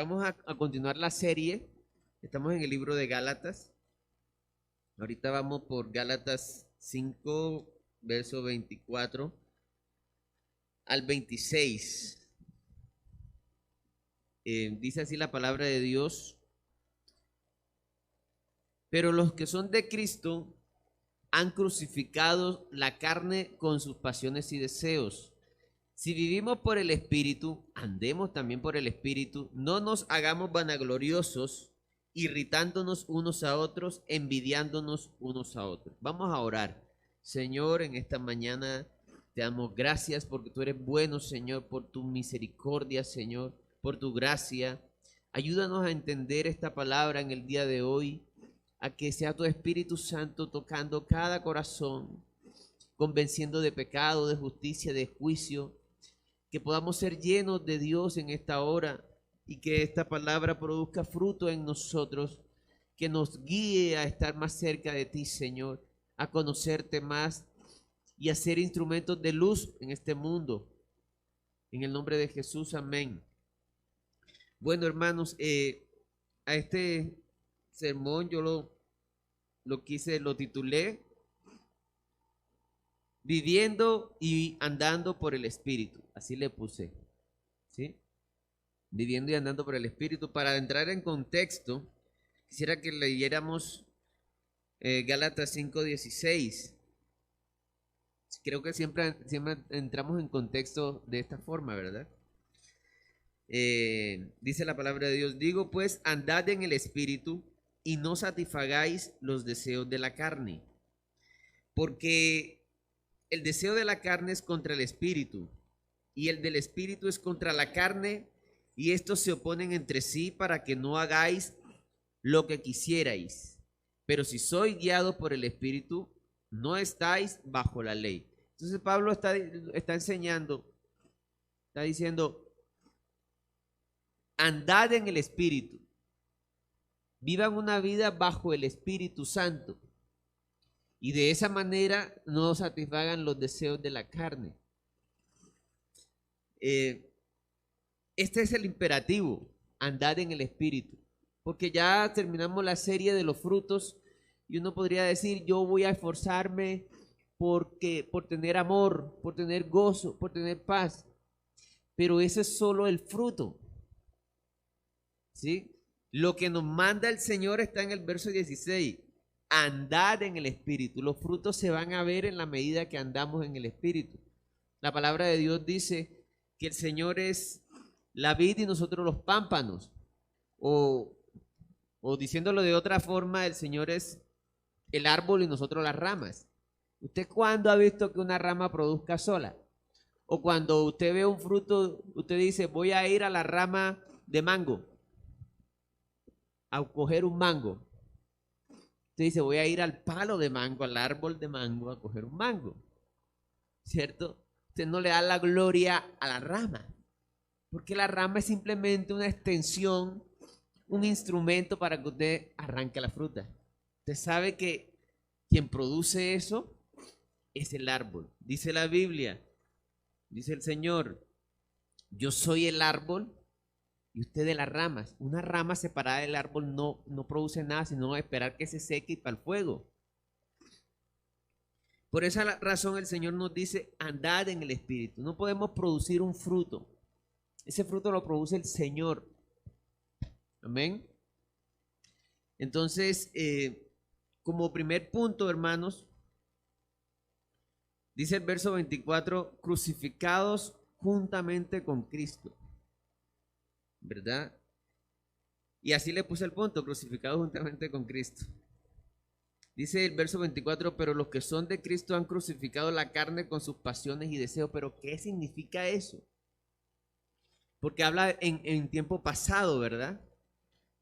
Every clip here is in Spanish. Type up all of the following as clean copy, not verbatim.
Vamos a continuar la serie. Estamos en el libro de Gálatas. Ahorita vamos por Gálatas 5, verso 24 al 26. Dice así la palabra de Dios. Pero los que son de Cristo han crucificado la carne con sus pasiones y deseos. Si vivimos por el Espíritu, andemos también por el Espíritu. No nos hagamos vanagloriosos, irritándonos unos a otros, envidiándonos unos a otros. Vamos a orar. Señor, en esta mañana te damos gracias porque tú eres bueno, Señor, por tu misericordia, Señor, por tu gracia. Ayúdanos a entender esta palabra en el día de hoy, a que sea tu Espíritu Santo tocando cada corazón, convenciendo de pecado, de justicia, de juicio, que podamos ser llenos de Dios en esta hora y que esta palabra produzca fruto en nosotros, que nos guíe a estar más cerca de ti, Señor, a conocerte más y a ser instrumentos de luz en este mundo. En el nombre de Jesús, amén. Bueno, hermanos, a este sermón yo lo titulé Viviendo y andando por el Espíritu. Así le puse, ¿sí? Viviendo y andando por el Espíritu. Para entrar en contexto, quisiera que leyéramos Gálatas 5:16. Creo que siempre entramos en contexto de esta forma, ¿verdad? Dice la palabra de Dios: digo pues, andad en el Espíritu y no satisfagáis los deseos de la carne, porque el deseo de la carne es contra el Espíritu, y el del Espíritu es contra la carne, y estos se oponen entre sí para que no hagáis lo que quisierais. Pero si sois guiados por el Espíritu, no estáis bajo la ley. Entonces Pablo está enseñando, está diciendo: andad en el Espíritu, vivan una vida bajo el Espíritu Santo, y de esa manera no satisfagan los deseos de la carne. Este es el imperativo: andad en el Espíritu. Porque ya terminamos la serie de los frutos y uno podría decir: yo voy a esforzarme por tener amor, por tener gozo, por tener paz. Pero ese es solo el fruto, ¿sí? Lo que nos manda el Señor está en el verso 16. Andad en el Espíritu. Los frutos se van a ver en la medida que andamos en el Espíritu. La palabra de Dios dice que el Señor es la vid y nosotros los pámpanos. O diciéndolo de otra forma, el Señor es el árbol y nosotros las ramas. ¿Usted cuándo ha visto que una rama produzca sola? O cuando usted ve un fruto, usted dice: voy a ir a la rama de mango a coger un mango. Usted dice: voy a ir al palo de mango, al árbol de mango a coger un mango, ¿cierto? Usted no le da la gloria a la rama, porque la rama es simplemente una extensión, un instrumento para que usted arranque la fruta. Usted sabe que quien produce eso es el árbol. Dice la Biblia, dice el Señor: yo soy el árbol y usted de las ramas. Una rama separada del árbol no produce nada, sino esperar que se seque y para el fuego. Por esa razón el Señor nos dice: andad en el Espíritu. No podemos producir un fruto. Ese fruto lo produce el Señor. Amén. Entonces, como primer punto, hermanos, dice el verso 24: crucificados juntamente con Cristo. ¿Verdad? Y así le puse el punto: crucificados juntamente con Cristo. Dice el verso 24: pero los que son de Cristo han crucificado la carne con sus pasiones y deseos. ¿Pero qué significa eso? Porque habla en tiempo pasado, ¿verdad?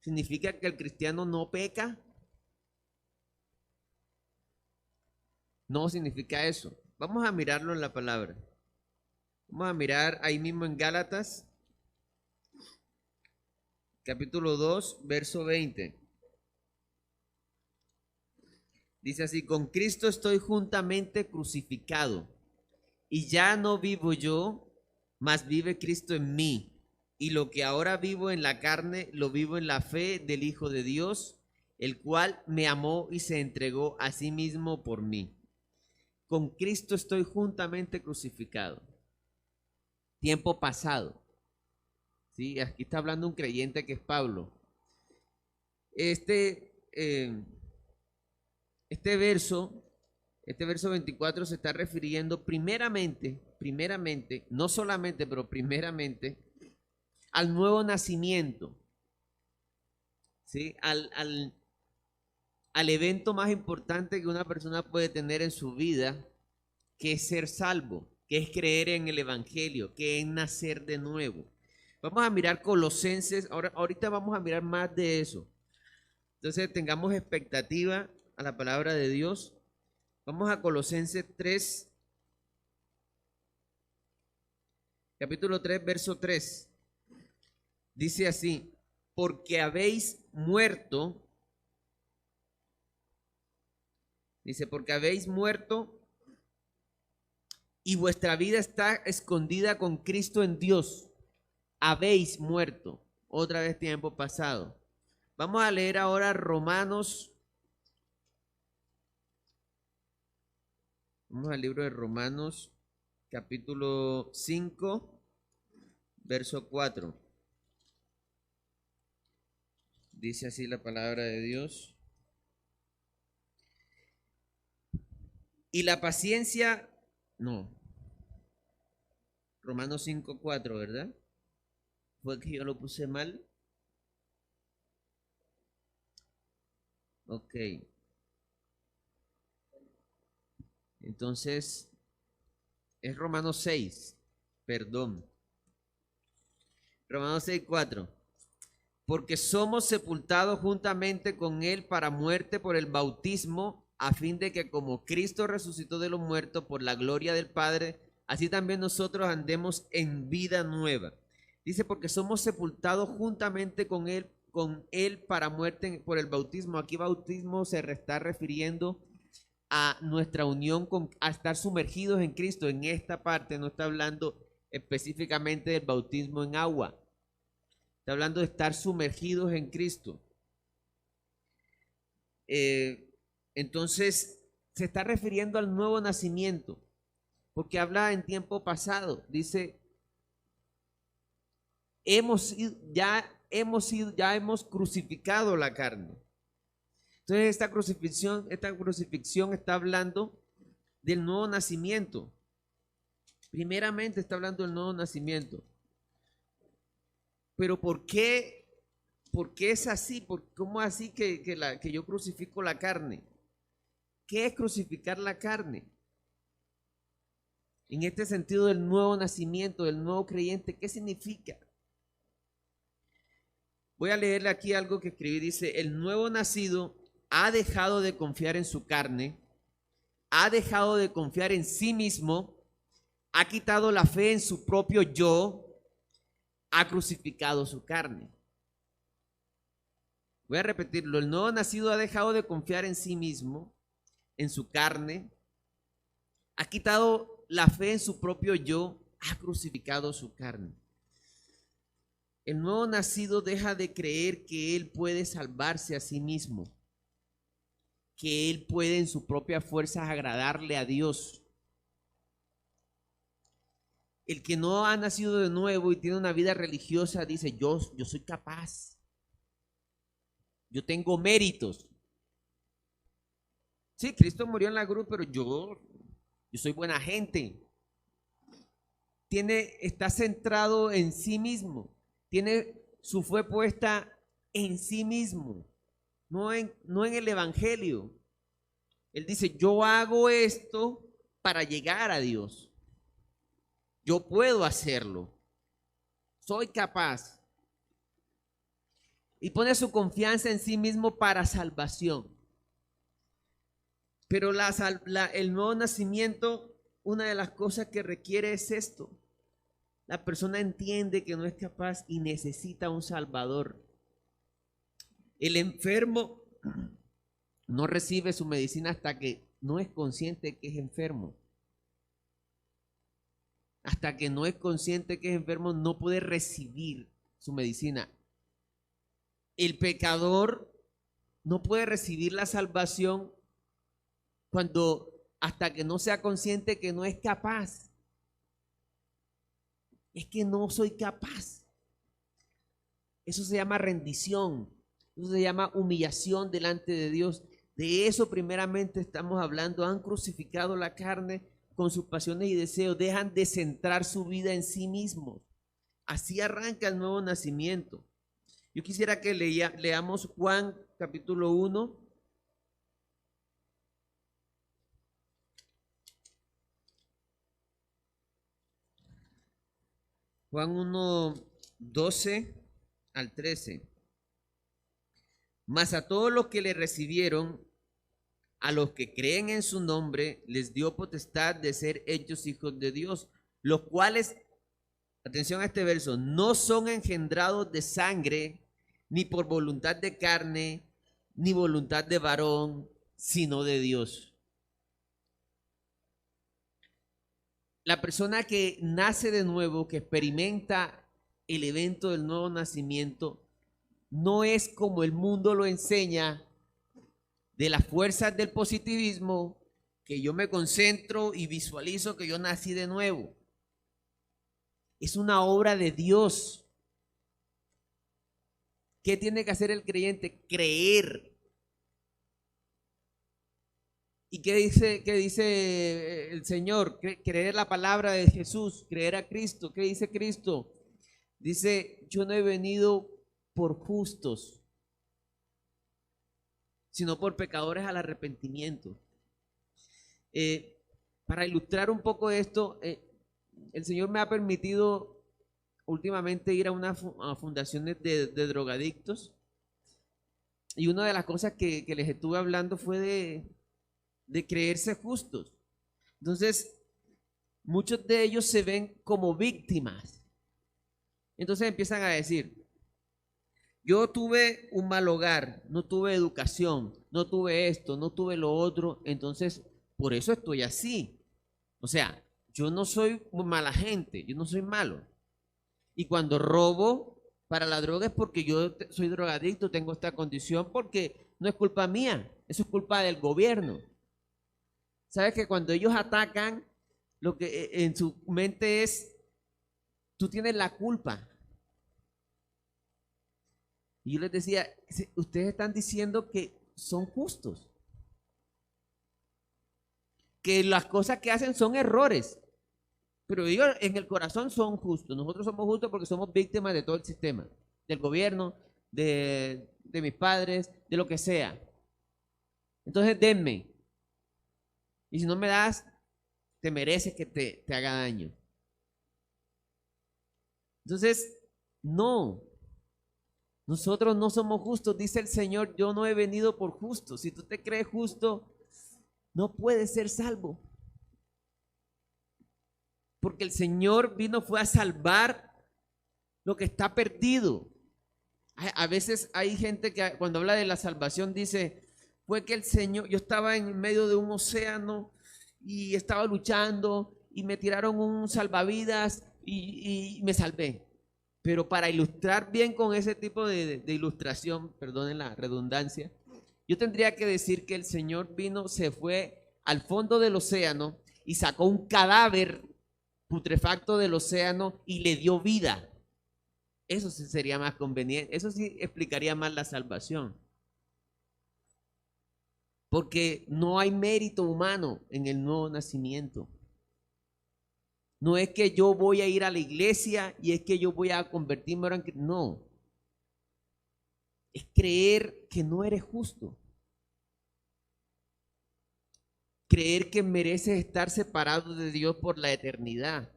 ¿Significa que el cristiano no peca? No significa eso. Vamos a mirarlo en la palabra. Vamos a mirar ahí mismo en Gálatas, capítulo 2, verso 20. Dice así: con Cristo estoy juntamente crucificado, y ya no vivo yo, mas vive Cristo en mí. Y lo que ahora vivo en la carne, lo vivo en la fe del Hijo de Dios, el cual me amó y se entregó a sí mismo por mí. Con Cristo estoy juntamente crucificado. Tiempo pasado. ¿Sí? Aquí está hablando un creyente que es Pablo. Este verso 24 se está refiriendo primeramente, no solamente, pero primeramente, al nuevo nacimiento, ¿sí? Al evento más importante que una persona puede tener en su vida, que es ser salvo, que es creer en el Evangelio, que es nacer de nuevo. Vamos a mirar Colosenses, ahorita vamos a mirar más de eso. Entonces tengamos expectativa a la palabra de Dios. Vamos a Colosenses 3, capítulo 3, verso 3. Dice así: porque habéis muerto. Dice, porque habéis muerto y vuestra vida está escondida con Cristo en Dios. Habéis muerto. Otra vez tiempo pasado. Vamos a leer ahora Romanos. Vamos al libro de Romanos, capítulo 5, verso 4. Dice así la palabra de Dios. Y la paciencia, no. Romanos 5, 4, ¿verdad? ¿Fue que yo lo puse mal? Ok. Entonces, es Romanos 6, perdón. Romanos 6, 4. Porque somos sepultados juntamente con él para muerte por el bautismo, a fin de que como Cristo resucitó de los muertos por la gloria del Padre, así también nosotros andemos en vida nueva. Dice, porque somos sepultados juntamente con él para muerte por el bautismo. Aquí bautismo se está refiriendo a nuestra unión a estar sumergidos en Cristo. En esta parte no está hablando específicamente del bautismo en agua. Está hablando de estar sumergidos en Cristo. Entonces, se está refiriendo al nuevo nacimiento, porque habla en tiempo pasado. Dice, ya hemos crucificado la carne. Entonces, esta crucifixión está hablando del nuevo nacimiento. Primeramente está hablando del nuevo nacimiento. Pero ¿por qué es así? ¿Cómo así que yo crucifico la carne? ¿Qué es crucificar la carne? En este sentido del nuevo nacimiento, del nuevo creyente, ¿qué significa? Voy a leerle aquí algo que escribí. Dice, el nuevo nacido ha dejado de confiar en su carne, ha dejado de confiar en sí mismo, ha quitado la fe en su propio yo, ha crucificado su carne. Voy a repetirlo, el nuevo nacido ha dejado de confiar en sí mismo, en su carne, ha quitado la fe en su propio yo, ha crucificado su carne. El nuevo nacido deja de creer que él puede salvarse a sí mismo, que él puede en sus propias fuerzas agradarle a Dios. El que no ha nacido de nuevo y tiene una vida religiosa dice, yo soy capaz, yo tengo méritos. Sí, Cristo murió en la cruz, pero yo soy buena gente. Está centrado en sí mismo, tiene su fe puesta en sí mismo, no en el Evangelio. Él dice, yo hago esto para llegar a Dios. Yo puedo hacerlo. Soy capaz. Y pone su confianza en sí mismo para salvación. Pero el nuevo nacimiento, una de las cosas que requiere es esto. La persona entiende que no es capaz y necesita un Salvador. El enfermo no recibe su medicina hasta que no es consciente que es enfermo. hasta que no es consciente que es enfermo, no puede recibir su medicina. El pecador no puede recibir la salvación hasta que no sea consciente que no es capaz. Es que no soy capaz. Eso se llama rendición. Eso se llama humillación delante de Dios. De eso primeramente estamos hablando. Han crucificado la carne con sus pasiones y deseos. Dejan de centrar su vida en sí mismos. Así arranca el nuevo nacimiento. Yo quisiera que leamos Juan capítulo 1. Juan 1, 12 al 13. Mas a todos los que le recibieron, a los que creen en su nombre, les dio potestad de ser hechos hijos de Dios, los cuales, atención a este verso, no son engendrados de sangre, ni por voluntad de carne, ni voluntad de varón, sino de Dios. La persona que nace de nuevo, que experimenta el evento del nuevo nacimiento, no es como el mundo lo enseña, de las fuerzas del positivismo, que yo me concentro y visualizo que yo nací de nuevo. Es una obra de Dios. ¿Qué tiene que hacer el creyente? Creer. ¿Y qué dice el Señor? Creer la palabra de Jesús, creer a Cristo. ¿Qué dice Cristo? Dice, yo no he venido por justos, sino por pecadores al arrepentimiento. Para ilustrar un poco esto, el Señor me ha permitido últimamente ir a fundaciones de drogadictos, y una de las cosas que les estuve hablando fue de creerse justos. Entonces, muchos de ellos se ven como víctimas. Entonces empiezan a decir, yo tuve un mal hogar, no tuve educación, no tuve esto, no tuve lo otro, entonces por eso estoy así. O sea, yo no soy mala gente, yo no soy malo. Y cuando robo para la droga es porque yo soy drogadicto, tengo esta condición, porque no es culpa mía, eso es culpa del gobierno. ¿Sabes que cuando ellos atacan, lo que en su mente es, tú tienes la culpa? Y yo les decía, ustedes están diciendo que son justos, que las cosas que hacen son errores, pero ellos en el corazón son justos. Nosotros somos justos porque somos víctimas de todo el sistema, del gobierno, de mis padres, de lo que sea. Entonces denme, y si no me das, te mereces que te haga daño. Entonces, no. Nosotros no somos justos, dice el Señor, yo no he venido por justos. Si tú te crees justo, no puedes ser salvo. Porque el Señor fue a salvar lo que está perdido. A veces hay gente que cuando habla de la salvación dice, fue que el Señor, yo estaba en medio de un océano y estaba luchando y me tiraron un salvavidas y me salvé. Pero para ilustrar bien con ese tipo de ilustración, perdonen la redundancia, yo tendría que decir que el Señor se fue al fondo del océano y sacó un cadáver putrefacto del océano y le dio vida. Eso sí sería más conveniente, eso sí explicaría más la salvación. Porque no hay mérito humano en el nuevo nacimiento. No es que yo voy a ir a la iglesia y es que yo voy a convertirme ahora en... No. Es creer que no eres justo. Creer que mereces estar separado de Dios por la eternidad.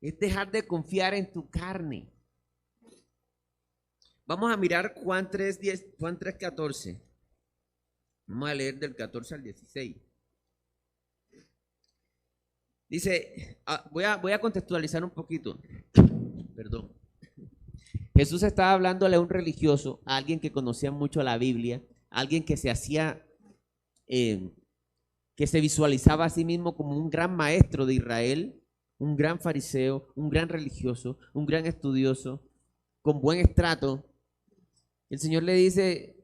Es dejar de confiar en tu carne. Vamos a mirar Juan 3:10, Juan 3:14. Vamos a leer del 14 al 16. Dice, voy a contextualizar un poquito. Perdón. Jesús estaba hablándole a un religioso, a alguien que conocía mucho la Biblia, a alguien que se hacía, que se visualizaba a sí mismo como un gran maestro de Israel. un gran fariseo, un gran religioso, un gran estudioso, con buen estrato. El Señor le dice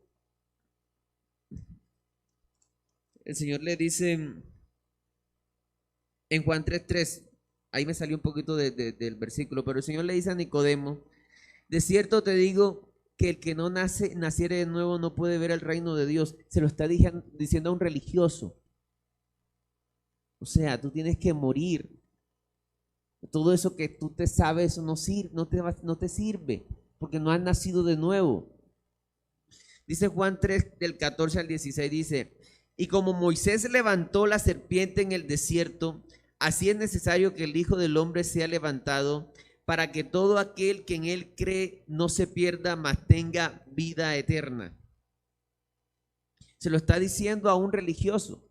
en Juan 3:3, ahí me salió un poquito del versículo, pero el Señor le dice a Nicodemo, de cierto te digo que el que no naciere de nuevo no puede ver el reino de Dios. Se lo está diciendo a un religioso. O sea, tú tienes que morir. Todo eso que tú te sabes, eso no te sirve, porque no has nacido de nuevo. Dice Juan 3, del 14 al 16, dice, y como Moisés levantó la serpiente en el desierto, así es necesario que el Hijo del Hombre sea levantado, para que todo aquel que en él cree no se pierda, mas tenga vida eterna. Se lo está diciendo a un religioso.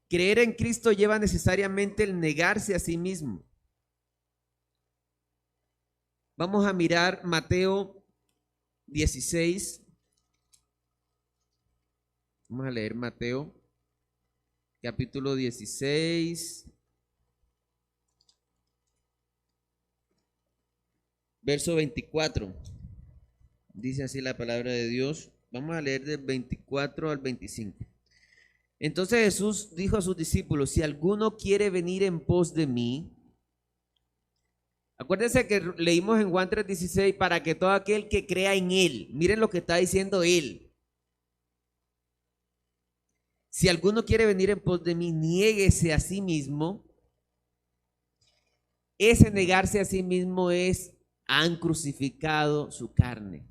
Creer en Cristo lleva necesariamente el negarse a sí mismo. Vamos a mirar Mateo 16. Vamos a leer Mateo, capítulo 16, verso 24. Dice así la palabra de Dios. Vamos a leer del 24 al 25. Entonces Jesús dijo a sus discípulos, si alguno quiere venir en pos de mí, acuérdense que leímos en Juan 3:16, para que todo aquel que crea en él, miren lo que está diciendo él. Si alguno quiere venir en pos de mí, niéguese a sí mismo. Ese negarse a sí mismo es, han crucificado su carne.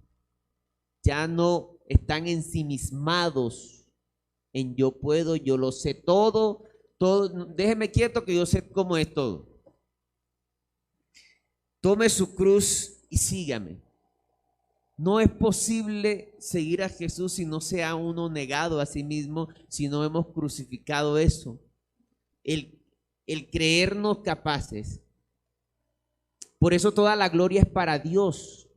Ya no están ensimismados en yo puedo, yo lo sé todo, déjeme quieto que yo sé cómo es todo. Tome su cruz y sígame. No es posible seguir a Jesús si no sea uno negado a sí mismo, si no hemos crucificado eso. El creernos capaces. Por eso toda la gloria es para Dios.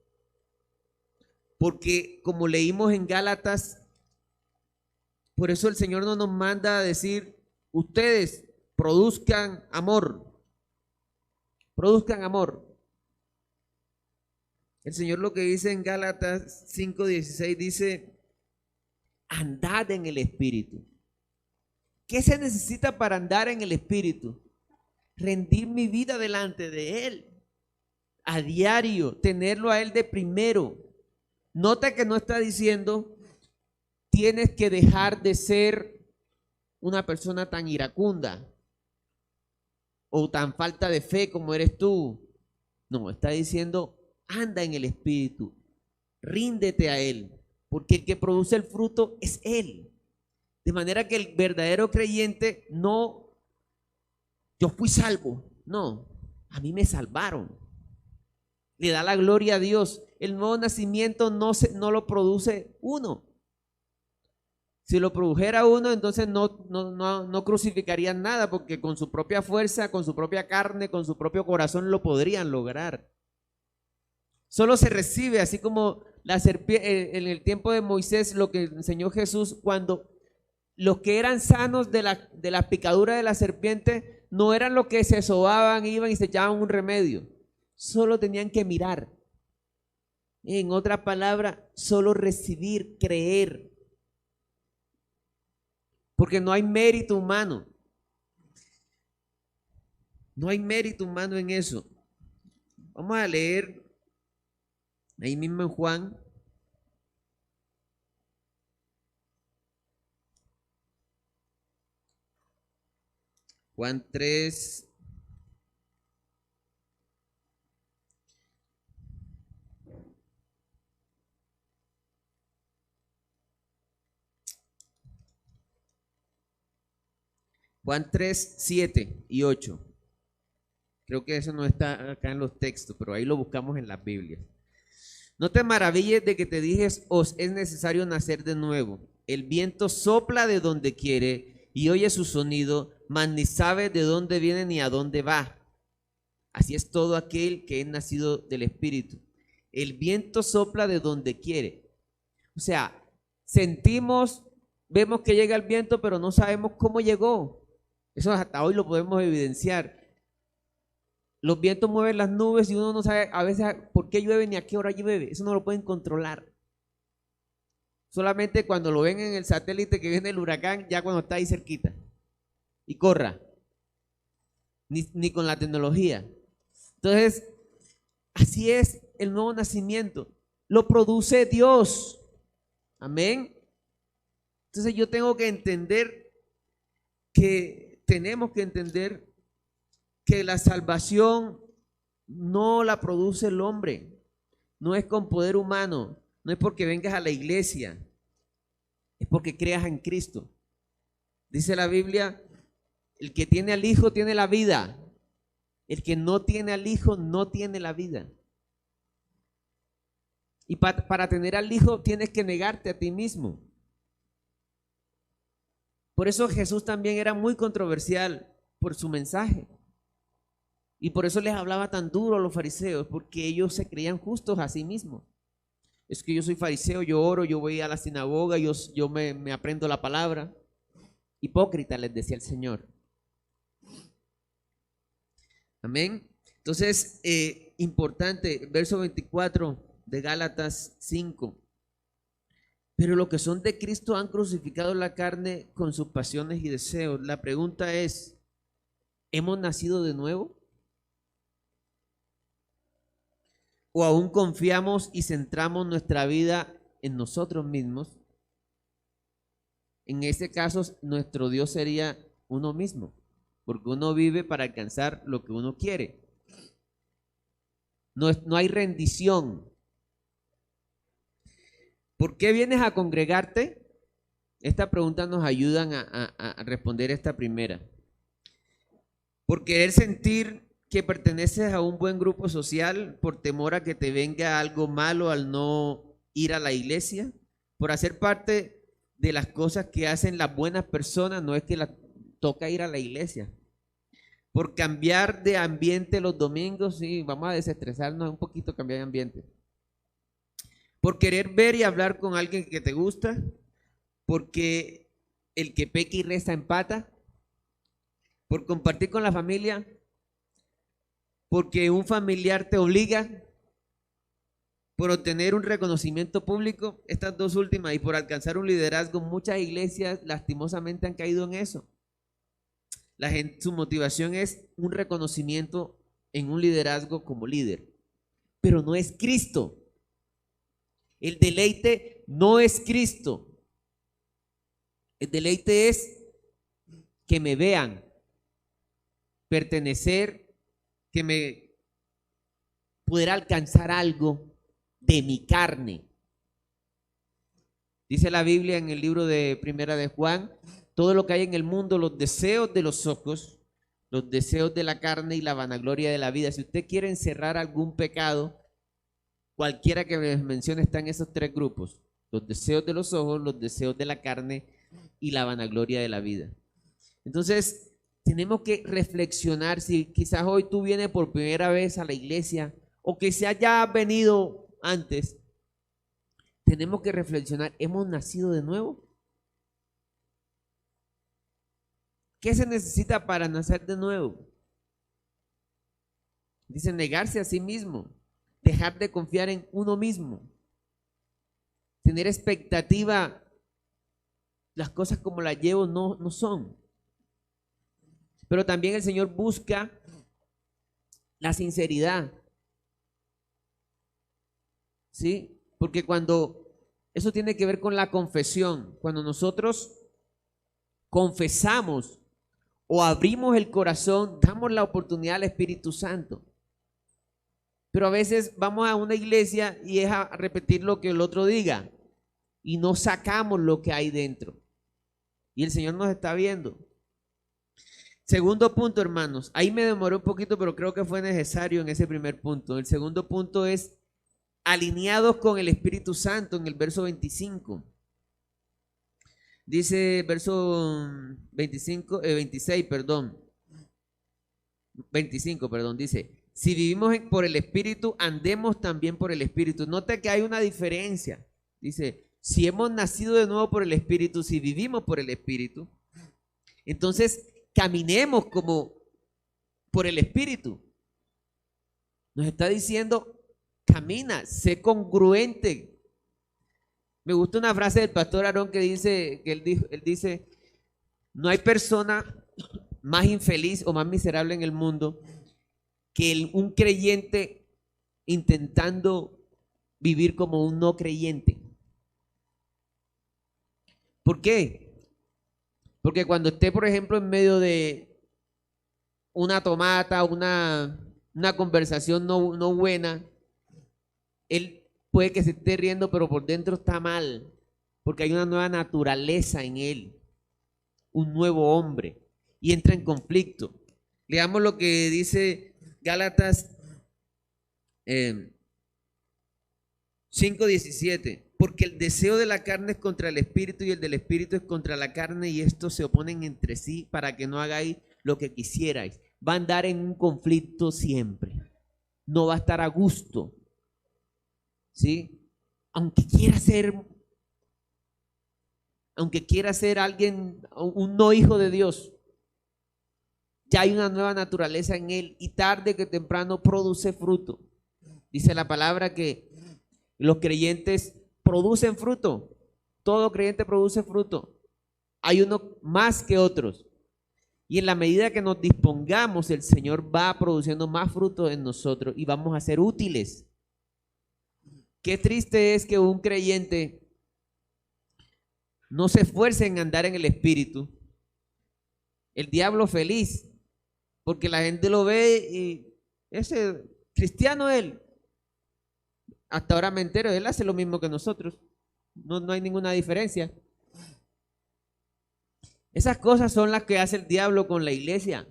Porque como leímos en Gálatas, por eso el Señor no nos manda a decir, ustedes produzcan amor. Produzcan amor. El Señor lo que dice en Gálatas 5:16 dice, andad en el Espíritu. ¿Qué se necesita para andar en el Espíritu? Rendir mi vida delante de Él. A diario, tenerlo a Él de primero. Nota que no está diciendo, tienes que dejar de ser una persona tan iracunda o tan falta de fe como eres tú. No, está diciendo, anda en el Espíritu, ríndete a Él, porque el que produce el fruto es Él. De manera que el verdadero creyente no, yo fui salvo, no, a mí me salvaron. Le da la gloria a Dios. El nuevo nacimiento no lo produce uno. Si lo produjera uno, entonces no crucificarían nada, porque con su propia fuerza, con su propia carne, con su propio corazón lo podrían lograr. Solo se recibe, así como la serpiente en el tiempo de Moisés, lo que enseñó Jesús, cuando los que eran sanos de la picadura de la serpiente no eran los que se sobaban, iban y se echaban un remedio. Solo tenían que mirar. En otra palabra, solo recibir, creer. Porque no hay mérito humano. No hay mérito humano en eso. Vamos a leer ahí mismo en Juan. Juan 3. Juan 3, 7 y 8. Creo que eso no está acá en los textos, pero ahí lo buscamos en las Biblias. No te maravilles de que te dijes, os es necesario nacer de nuevo. El viento sopla de donde quiere y oye su sonido, mas ni sabe de dónde viene ni a dónde va. Así es todo aquel que es nacido del Espíritu. El viento sopla de donde quiere. O sea, sentimos, vemos que llega el viento, pero no sabemos cómo llegó. Eso hasta hoy lo podemos evidenciar. Los vientos mueven las nubes y uno no sabe a veces por qué llueve ni a qué hora llueve. Eso no lo pueden controlar. Solamente cuando lo ven en el satélite que viene el huracán, ya cuando está ahí cerquita. Y corra. Ni con la tecnología. Entonces, así es el nuevo nacimiento. Lo produce Dios. Amén. Entonces yo tengo que entender tenemos que entender que la salvación no la produce el hombre. No es con poder humano. No es porque vengas a la iglesia. Es porque creas en Cristo. Dice la Biblia, el que tiene al Hijo tiene la vida. El que no tiene al Hijo no tiene la vida. Y para tener al Hijo tienes que negarte a ti mismo. Por eso Jesús también era muy controversial por su mensaje. Y por eso les hablaba tan duro a los fariseos, porque ellos se creían justos a sí mismos. Es que yo soy fariseo, yo oro, yo voy a la sinagoga, yo me aprendo la palabra. Hipócrita, les decía el Señor. Amén. Entonces, importante, verso 24 de Gálatas 5. Pero los que son de Cristo han crucificado la carne con sus pasiones y deseos. La pregunta es, ¿hemos nacido de nuevo? ¿O aún confiamos y centramos nuestra vida en nosotros mismos? En ese caso, nuestro Dios sería uno mismo, porque uno vive para alcanzar lo que uno quiere. No hay rendición. ¿Por qué vienes a congregarte? Esta pregunta nos ayuda a responder esta primera. Por querer sentir que perteneces a un buen grupo social, por temor a que te venga algo malo al no ir a la iglesia, por hacer parte de las cosas que hacen las buenas personas, no es que toca ir a la iglesia. Por cambiar de ambiente los domingos, sí, vamos a desestresarnos un poquito, cambiar de ambiente. Por querer ver y hablar con alguien que te gusta, porque el que peca y reza empata, por compartir con la familia, porque un familiar te obliga, por obtener un reconocimiento público, estas dos últimas, y por alcanzar un liderazgo. Muchas iglesias lastimosamente han caído en eso. Su motivación es un reconocimiento en un liderazgo como líder, pero no es Cristo. El deleite no es Cristo. El deleite es que me vean, pertenecer, poder alcanzar algo de mi carne. Dice la Biblia en el libro de Primera de Juan, todo lo que hay en el mundo, los deseos de los ojos, los deseos de la carne y la vanagloria de la vida. Si usted quiere encerrar algún pecado, cualquiera que les mencione está en esos tres grupos: los deseos de los ojos, los deseos de la carne y la vanagloria de la vida. Entonces, tenemos que reflexionar. Si quizás hoy tú vienes por primera vez a la iglesia o que se haya venido antes, tenemos que reflexionar, ¿hemos nacido de nuevo? ¿Qué se necesita para nacer de nuevo? Dice negarse a sí mismo, dejar de confiar en uno mismo, tener expectativa. Las cosas como las llevo no son. Pero también el Señor busca la sinceridad. ¿Sí? Porque eso tiene que ver con la confesión. Cuando nosotros confesamos o abrimos el corazón, damos la oportunidad al Espíritu Santo. Pero a veces vamos a una iglesia y es a repetir lo que el otro diga y no sacamos lo que hay dentro. Y el Señor nos está viendo. Segundo punto, hermanos. Ahí me demoré un poquito, pero creo que fue necesario en ese primer punto. El segundo punto es alineados con el Espíritu Santo en el verso 25. Dice verso 25, 26, perdón. 25, perdón, dice: si vivimos por el Espíritu, andemos también por el Espíritu. Nota que hay una diferencia. Dice, si hemos nacido de nuevo por el Espíritu, si vivimos por el Espíritu, entonces caminemos como por el Espíritu. Nos está diciendo, camina, sé congruente. Me gusta una frase del pastor Aarón que dice, él dice, no hay persona más infeliz o más miserable en el mundo que un creyente intentando vivir como un no creyente. ¿Por qué? Porque cuando esté, por ejemplo, en medio de una tomata, una conversación no buena, él puede que se esté riendo, pero por dentro está mal, porque hay una nueva naturaleza en él, un nuevo hombre, y entra en conflicto. Leamos lo que dice Gálatas 5:17. Porque el deseo de la carne es contra el espíritu y el del espíritu es contra la carne, y estos se oponen entre sí para que no hagáis lo que quisierais. Va a andar en un conflicto siempre. No va a estar a gusto. ¿Sí? Aunque quiera ser alguien, un no hijo de Dios, ya hay una nueva naturaleza en él y tarde que temprano produce fruto. Dice la palabra que los creyentes producen fruto. Todo creyente produce fruto. Hay uno más que otros. Y en la medida que nos dispongamos, el Señor va produciendo más fruto en nosotros y vamos a ser útiles. Qué triste es que un creyente no se esfuerce en andar en el Espíritu. El diablo feliz, porque la gente lo ve y ese cristiano él. Hasta ahora me entero, él hace lo mismo que nosotros. No hay ninguna diferencia. Esas cosas son las que hace el diablo con la iglesia.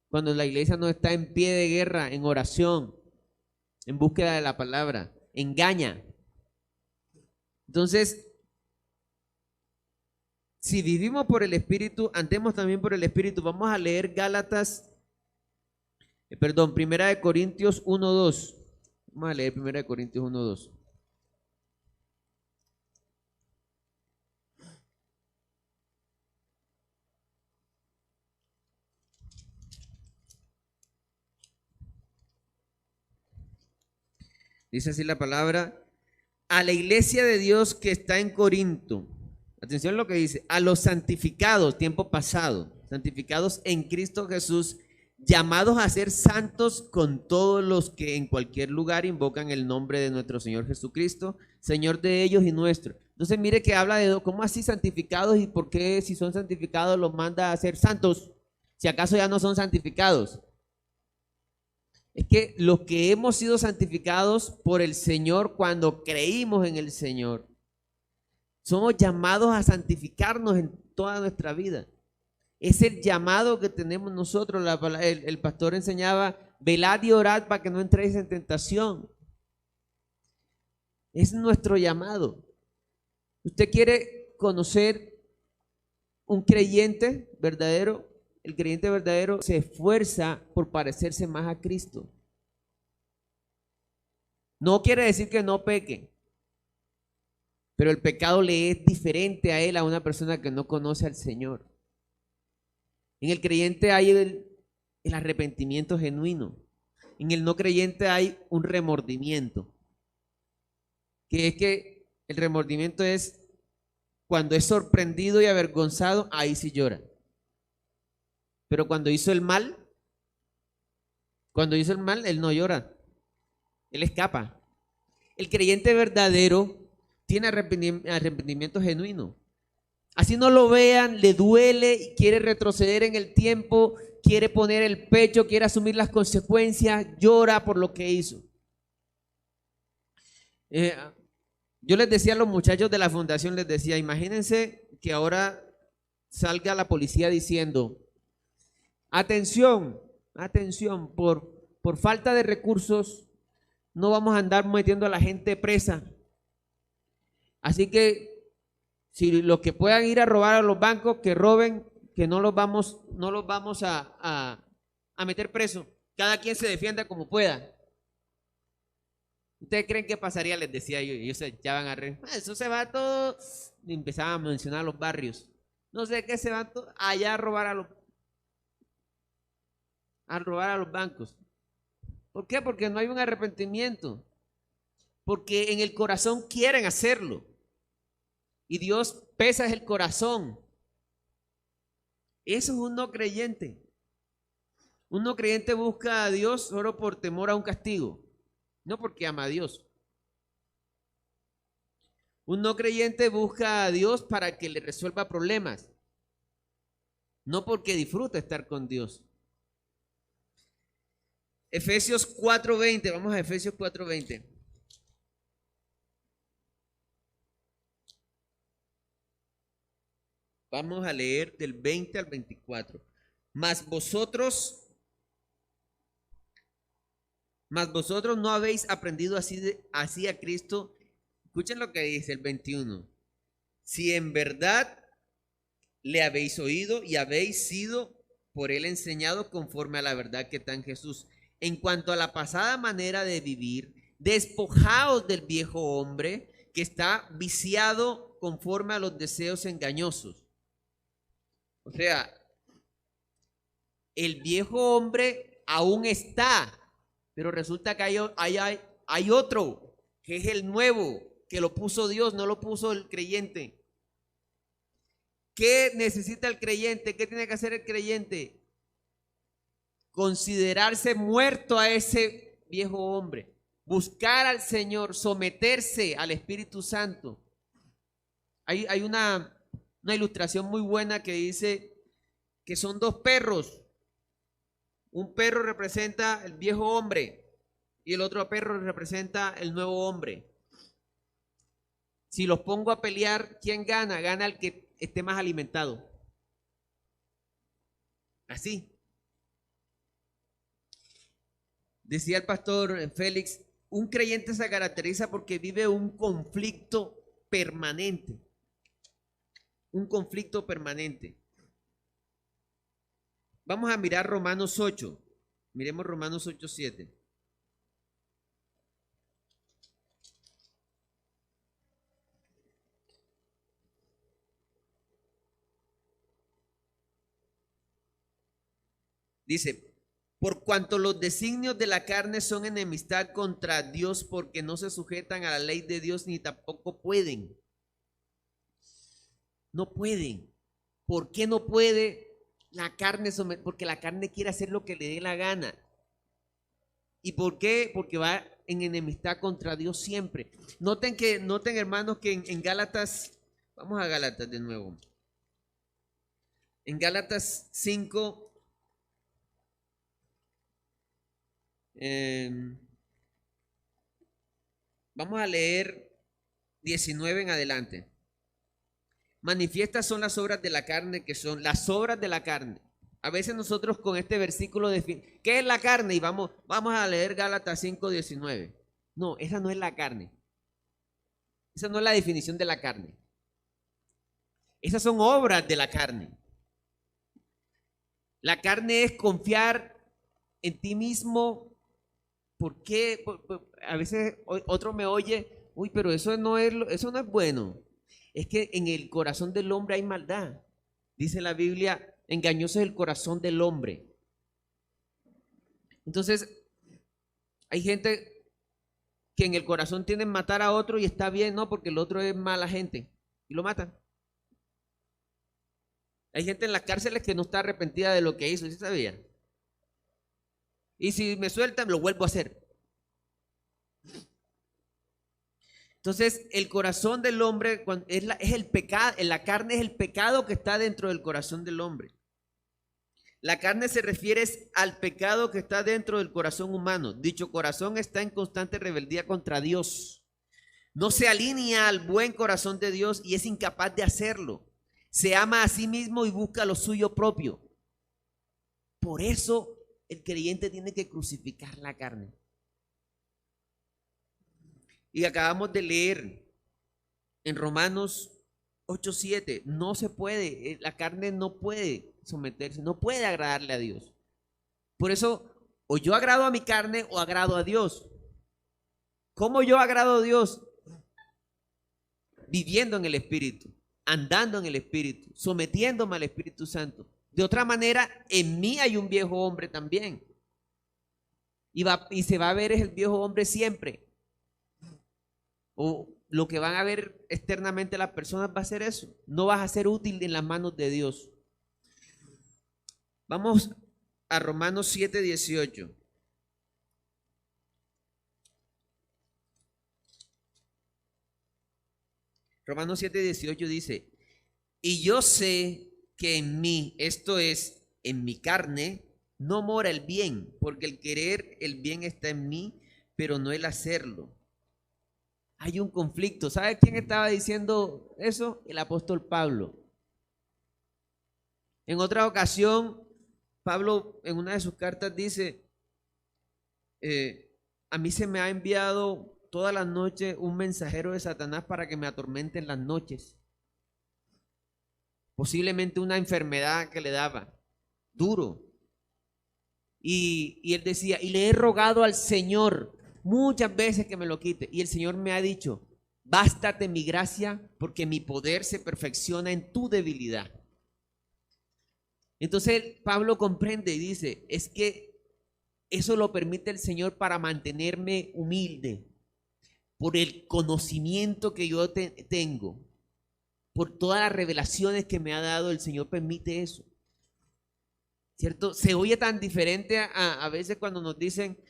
Cuando la iglesia no está en pie de guerra, en oración, en búsqueda de la palabra, engaña. Entonces, si vivimos por el Espíritu, andemos también por el Espíritu. Vamos a leer Primera de Corintios 1:2. Vamos a leer Primera de Corintios 1:2. Dice así la palabra: a la iglesia de Dios que está en Corinto. Atención a lo que dice: a los santificados, tiempo pasado, santificados en Cristo Jesús, llamados a ser santos con todos los que en cualquier lugar invocan el nombre de nuestro Señor Jesucristo, Señor de ellos y nuestro. Entonces mire que habla de cómo así santificados y por qué si son santificados los manda a ser santos, si acaso ya no son santificados. Es que los que hemos sido santificados por el Señor cuando creímos en el Señor, somos llamados a santificarnos en toda nuestra vida. Es el llamado que tenemos nosotros. El pastor enseñaba: velad y orad para que no entréis en tentación. Es nuestro llamado. ¿Usted quiere conocer un creyente verdadero? El creyente verdadero se esfuerza por parecerse más a Cristo. No quiere decir que no peque, pero el pecado le es diferente a él, a una persona que no conoce al Señor. En el creyente hay el arrepentimiento genuino. En el no creyente hay un remordimiento. Que es que el remordimiento es cuando es sorprendido y avergonzado, ahí sí llora. Pero cuando hizo el mal, él no llora. Él escapa. El creyente verdadero tiene arrepentimiento genuino. Así no lo vean, le duele y quiere retroceder en el tiempo, quiere poner el pecho, quiere asumir las consecuencias, llora por lo que hizo. Yo les decía a los muchachos de la fundación, les decía: imagínense que ahora salga la policía diciendo: atención, atención, por falta de recursos no vamos a andar metiendo a la gente presa. Así que si los que puedan ir a robar a los bancos, que roben, que no los vamos a meter preso. Cada quien se defienda como pueda. ¿Ustedes creen que pasaría? Les decía yo. Y ellos se echaban a reír. Eso se va todo. Y empezaban a mencionar los barrios. No sé qué se van allá a robar a los bancos. ¿Por qué? Porque no hay un arrepentimiento. Porque en el corazón quieren hacerlo. Y Dios pesa el corazón. Eso es un no creyente. Un no creyente busca a Dios solo por temor a un castigo, no porque ama a Dios. Un no creyente busca a Dios para que le resuelva problemas, no porque disfruta estar con Dios. Efesios 4:20, vamos a Efesios 4:20. Vamos a leer del 20 al 24. Mas vosotros no habéis aprendido así a Cristo. Escuchen lo que dice el 21. Si en verdad le habéis oído y habéis sido por él enseñado conforme a la verdad que está en Jesús. En cuanto a la pasada manera de vivir, despojaos del viejo hombre que está viciado conforme a los deseos engañosos. O sea, el viejo hombre aún está, pero resulta que hay otro, que es el nuevo, que lo puso Dios, no lo puso el creyente. ¿Qué necesita el creyente? ¿Qué tiene que hacer el creyente? Considerarse muerto a ese viejo hombre, buscar al Señor, someterse al Espíritu Santo. Hay una ilustración muy buena que dice que son dos perros. Un perro representa el viejo hombre y el otro perro representa el nuevo hombre. Si los pongo a pelear, ¿quién gana? Gana el que esté más alimentado. Así. Decía el pastor Félix, un creyente se caracteriza porque vive un conflicto permanente. Un conflicto permanente. Vamos a mirar Romanos 8. Miremos Romanos 8:7. Dice, por cuanto los designios de la carne son enemistad contra Dios porque no se sujetan a la ley de Dios ni tampoco pueden. No pueden. ¿Por qué no puede? La carne, porque la carne quiere hacer lo que le dé la gana. ¿Y por qué? Porque va en enemistad contra Dios siempre. Noten hermanos, que en Gálatas, vamos a Gálatas de nuevo. En Gálatas 5, vamos a leer 19 en adelante. Manifiestas son las obras de la carne, que son las obras de la carne. A veces nosotros con este versículo definimos, ¿qué es la carne? Y vamos a leer Gálatas 5:19. No, esa no es la carne. Esa no es la definición de la carne. Esas son obras de la carne. La carne es confiar en ti mismo. ¿Por qué? A veces otro me oye, uy, pero eso no es bueno. Es que en el corazón del hombre hay maldad. Dice la Biblia, engañoso es el corazón del hombre. Entonces, hay gente que en el corazón tienen matar a otro y está bien, ¿no? Porque el otro es mala gente y lo matan. Hay gente en las cárceles que no está arrepentida de lo que hizo, ¿sí sabía? Y si me sueltan, lo vuelvo a hacer. Entonces, el corazón del hombre es el pecado, la carne es el pecado que está dentro del corazón del hombre. La carne se refiere al pecado que está dentro del corazón humano. Dicho corazón está en constante rebeldía contra Dios. No se alinea al buen corazón de Dios y es incapaz de hacerlo. Se ama a sí mismo y busca lo suyo propio. Por eso el creyente tiene que crucificar la carne. Y acabamos de leer en Romanos 8:7, no se puede, la carne no puede someterse, no puede agradarle a Dios. Por eso, o yo agrado a mi carne o agrado a Dios. ¿Cómo yo agrado a Dios? Viviendo en el Espíritu, andando en el Espíritu, sometiéndome al Espíritu Santo. De otra manera, en mí hay un viejo hombre también. y se va a ver es el viejo hombre siempre. O lo que van a ver externamente las personas va a ser eso. No vas a ser útil en las manos de Dios. Vamos a Romanos 7:18. Romanos 7:18 dice, y yo sé que en mí, esto es, en mi carne, no mora el bien, porque el querer el bien está en mí, pero no el hacerlo. Hay un conflicto. ¿Sabe quién estaba diciendo eso? El apóstol Pablo. En otra ocasión, Pablo en una de sus cartas dice, a mí se me ha enviado todas las noches un mensajero de Satanás para que me atormente en las noches. Posiblemente una enfermedad que le daba, duro. Y él decía, y le he rogado al Señor muchas veces que me lo quite. Y el Señor me ha dicho, bástate mi gracia, porque mi poder se perfecciona en tu debilidad. Entonces Pablo comprende y dice, es que eso lo permite el Señor para mantenerme humilde, por el conocimiento que yo tengo, por todas las revelaciones que me ha dado, el Señor permite eso. ¿Cierto? Se oye tan diferente a veces cuando nos dicen,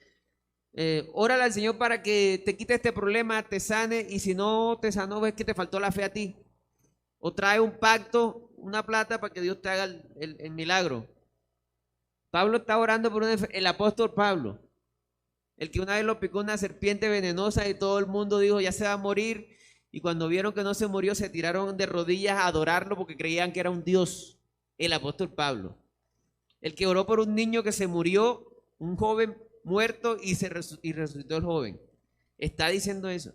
órale al Señor para que te quite este problema, te sane, y si no te sanó, ves que te faltó la fe a ti. O trae un pacto, una plata para que Dios te haga el milagro. Pablo está orando por el apóstol Pablo, el que una vez lo picó una serpiente venenosa y todo el mundo dijo, ya se va a morir. Y cuando vieron que no se murió, se tiraron de rodillas a adorarlo porque creían que era un Dios, el apóstol Pablo. El que oró por un niño que se murió, un joven muerto y resucitó el joven. Está diciendo eso.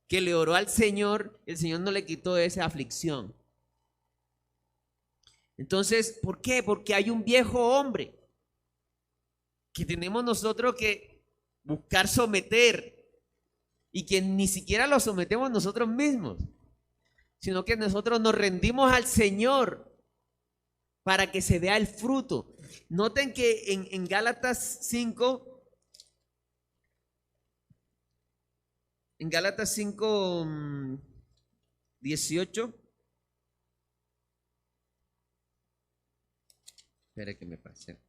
Que le oró al Señor, el Señor no le quitó esa aflicción. Entonces, ¿por qué? Porque hay un viejo hombre que tenemos nosotros que buscar someter y que ni siquiera lo sometemos nosotros mismos, sino que nosotros nos rendimos al Señor para que se vea el fruto. Noten que en Gálatas 5, en Gálatas 5, 18, espera que me pase.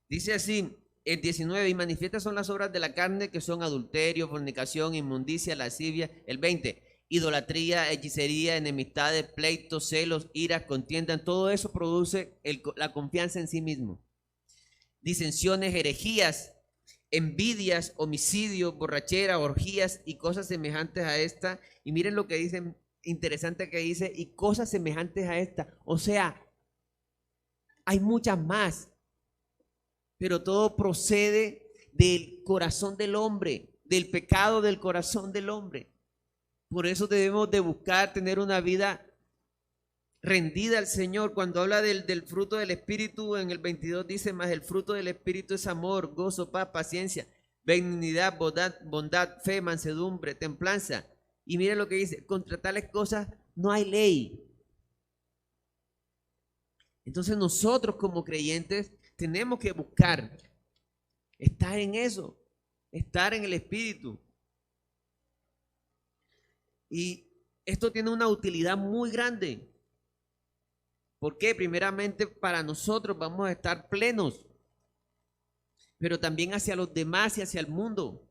Dice así, el 19, y manifiestas son las obras de la carne, que son adulterio, fornicación, inmundicia, lascivia. El 20, idolatría, hechicería, enemistades, pleitos, celos, iras, contiendas. Todo eso produce la confianza en sí mismo. Disensiones, herejías, envidias, homicidios, borrachera, orgías y cosas semejantes a esta. Y miren lo que dice, interesante que dice, y cosas semejantes a esta. O sea, hay muchas más. Pero todo procede del corazón del hombre, del pecado del corazón del hombre. Por eso debemos de buscar tener una vida rendida al Señor. Cuando habla del fruto del Espíritu, en el 22 dice, más el fruto del Espíritu es amor, gozo, paz, paciencia, benignidad, bondad, fe, mansedumbre, templanza. Y mire lo que dice, contra tales cosas no hay ley. Entonces nosotros como creyentes tenemos que buscar estar en eso, estar en el Espíritu. Y esto tiene una utilidad muy grande. ¿Por qué? Primeramente para nosotros vamos a estar plenos, pero también hacia los demás y hacia el mundo.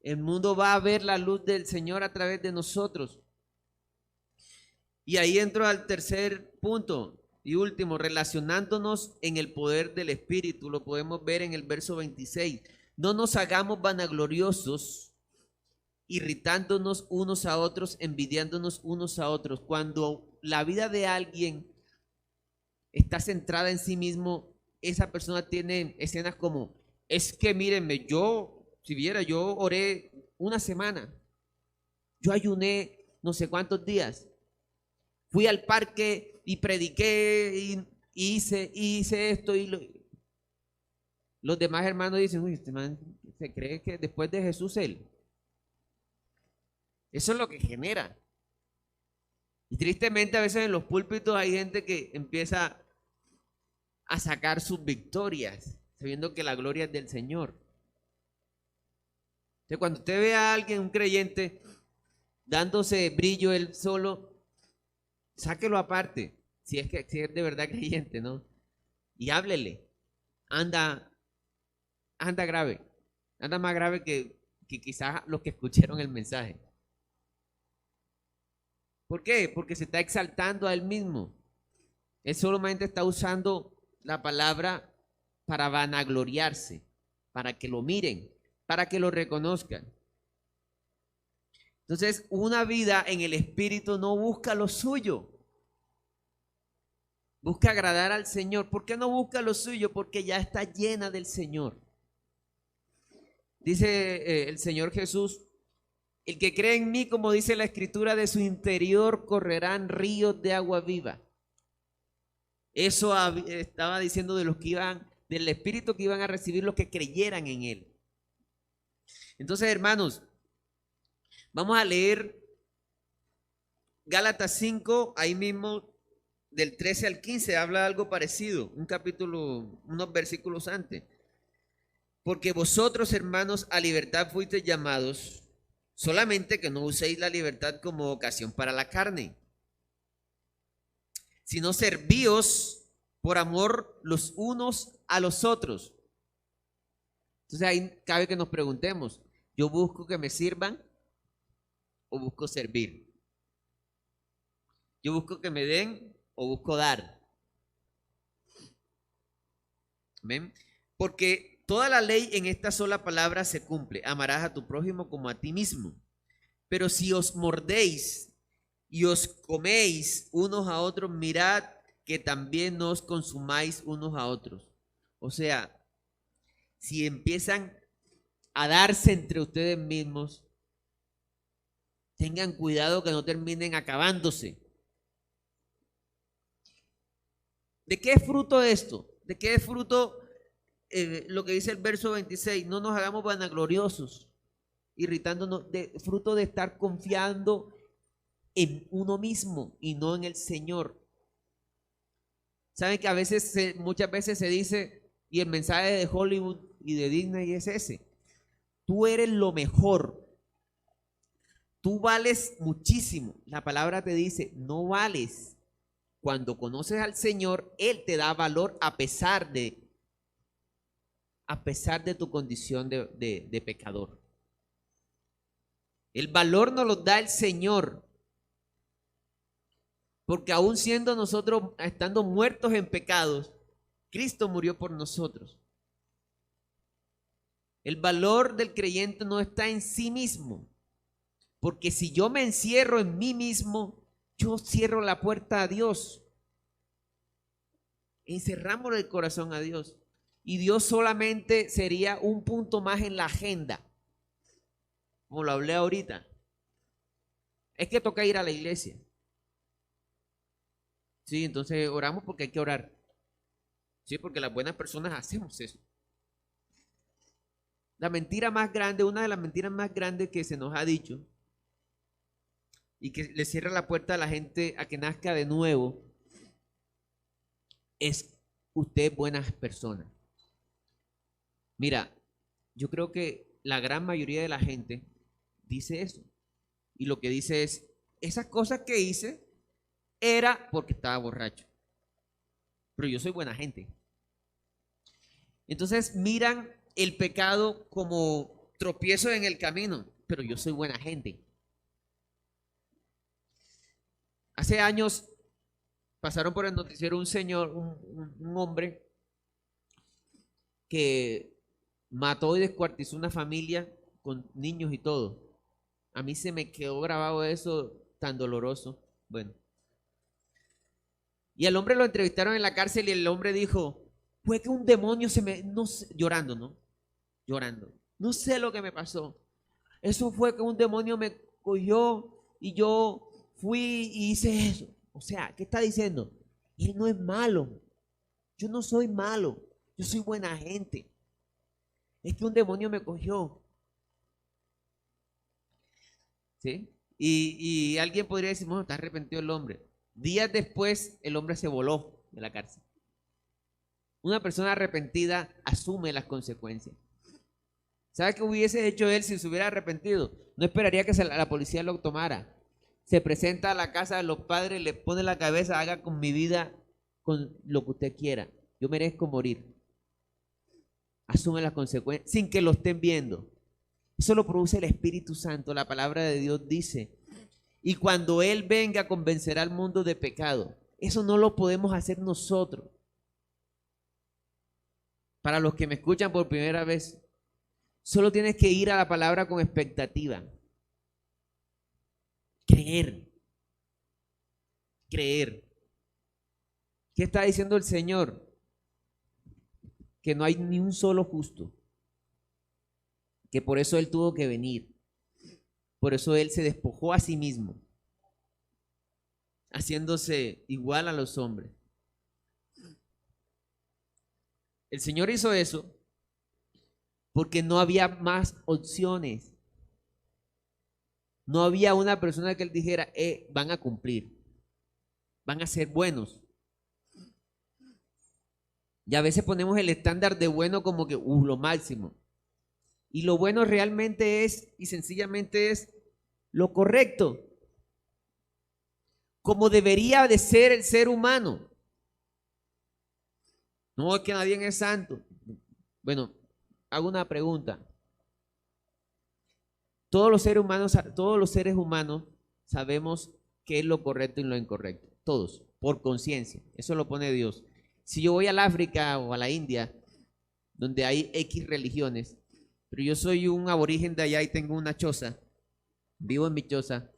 El mundo va a ver la luz del Señor a través de nosotros. Y ahí entro al tercer punto. Y último, relacionándonos en el poder del Espíritu, lo podemos ver en el verso 26. No nos hagamos vanagloriosos, irritándonos unos a otros, envidiándonos unos a otros. Cuando la vida de alguien está centrada en sí mismo, esa persona tiene escenas como, es que mírenme, yo oré una semana, yo ayuné no sé cuántos días, fui al parque y prediqué y hice esto los demás hermanos dicen, uy, este man se cree que después de Jesús él. Eso es lo que genera. Y tristemente a veces en los púlpitos hay gente que empieza a sacar sus victorias, sabiendo que la gloria es del Señor. Entonces, cuando usted ve a alguien, un creyente, dándose brillo él solo, sáquelo aparte, si es de verdad creyente, ¿no? Y háblele. Anda grave, anda más grave que quizás los que escucharon el mensaje. ¿Por qué? Porque se está exaltando a él mismo. Él solamente está usando la palabra para vanagloriarse, para que lo miren, para que lo reconozcan. Entonces, una vida en el Espíritu no busca lo suyo, busca agradar al Señor. ¿Por qué no busca lo suyo? Porque ya está llena del Señor. Dice el Señor Jesús, el que cree en mí, como dice la Escritura, de su interior correrán ríos de agua viva. Eso estaba diciendo de los que iban, del Espíritu que iban a recibir los que creyeran en Él. Entonces, hermanos, vamos a leer Gálatas 5, ahí mismo del 13 al 15, habla algo parecido, un capítulo, unos versículos antes. Porque vosotros, hermanos, a libertad fuisteis llamados, solamente que no uséis la libertad como ocasión para la carne, sino servíos por amor los unos a los otros. Entonces ahí cabe que nos preguntemos, ¿yo busco que me sirvan o busco servir? ¿Yo busco que me den o busco dar? ¿Ven? Porque toda la ley en esta sola palabra se cumple: amarás a tu prójimo como a ti mismo. Pero si os mordéis y os coméis unos a otros, mirad que también no os consumáis unos a otros. O sea, si empiezan a darse entre ustedes mismos, tengan cuidado que no terminen acabándose. ¿De qué es fruto esto? ¿De qué es fruto lo que dice el verso 26? No nos hagamos vanagloriosos, irritándonos, fruto de estar confiando en uno mismo y no en el Señor. Saben que a veces, muchas veces se dice, y el mensaje de Hollywood y de Disney es ese: tú eres lo mejor, tú vales muchísimo. La palabra te dice, no vales. Cuando conoces al Señor, Él te da valor a pesar de tu condición de pecador. El valor nos lo da el Señor, porque aún siendo nosotros, estando muertos en pecados, Cristo murió por nosotros. El valor del creyente no está en sí mismo, porque si yo me encierro en mí mismo, yo cierro la puerta a Dios. Encerramos el corazón a Dios. Y Dios solamente sería un punto más en la agenda, como lo hablé ahorita. Es que toca ir a la iglesia. Sí, entonces oramos porque hay que orar. Sí, porque las buenas personas hacemos eso. La mentira más grande, una de las mentiras más grandes que se nos ha dicho y que le cierra la puerta a la gente a que nazca de nuevo, es: usted es buena persona. Mira, yo creo que la gran mayoría de la gente dice eso. Y lo que dice es: esas cosas que hice era porque estaba borracho. Pero yo soy buena gente. Entonces miran el pecado como tropiezo en el camino, pero yo soy buena gente. Hace años pasaron por el noticiero un señor, un hombre que mató y descuartizó una familia con niños y todo. A mí se me quedó grabado eso tan doloroso. Bueno. Y al hombre lo entrevistaron en la cárcel y el hombre dijo: fue que un demonio no sé, llorando, ¿no? Llorando. No sé lo que me pasó. Eso fue que un demonio me cogió y yo fui y hice eso. O sea, ¿qué está diciendo? Él no es malo. Yo no soy malo. Yo soy buena gente. Es que un demonio me cogió. ¿Sí? Y alguien podría decir, bueno, está arrepentido el hombre. Días después, el hombre se voló de la cárcel. Una persona arrepentida asume las consecuencias. ¿Sabe qué hubiese hecho él si se hubiera arrepentido? No esperaría que la policía lo tomara. Se presenta a la casa de los padres, le pone la cabeza, haga con mi vida con lo que usted quiera. Yo merezco morir. Asume las consecuencias sin que lo estén viendo. Eso lo produce el Espíritu Santo. La palabra de Dios dice, y cuando Él venga convencerá al mundo de pecado. Eso no lo podemos hacer nosotros. Para los que me escuchan por primera vez, solo tienes que ir a la palabra con expectativa. Creer. Creer. ¿Qué está diciendo el Señor? Que no hay ni un solo justo. Que por eso Él tuvo que venir. Por eso Él se despojó a sí mismo, haciéndose igual a los hombres. El Señor hizo eso porque no había más opciones. No había una persona que Él dijera, van a cumplir, van a ser buenos. Y a veces ponemos el estándar de bueno como que lo máximo. Y lo bueno realmente es, y sencillamente es, lo correcto. Como debería de ser el ser humano. No es que nadie es santo. Bueno, hago una pregunta. Todos los seres humanos sabemos qué es lo correcto y lo incorrecto. Todos, por conciencia. Eso lo pone Dios. Si yo voy al África o a la India, donde hay X religiones, pero yo soy un aborigen de allá y tengo una choza, vivo en mi choza,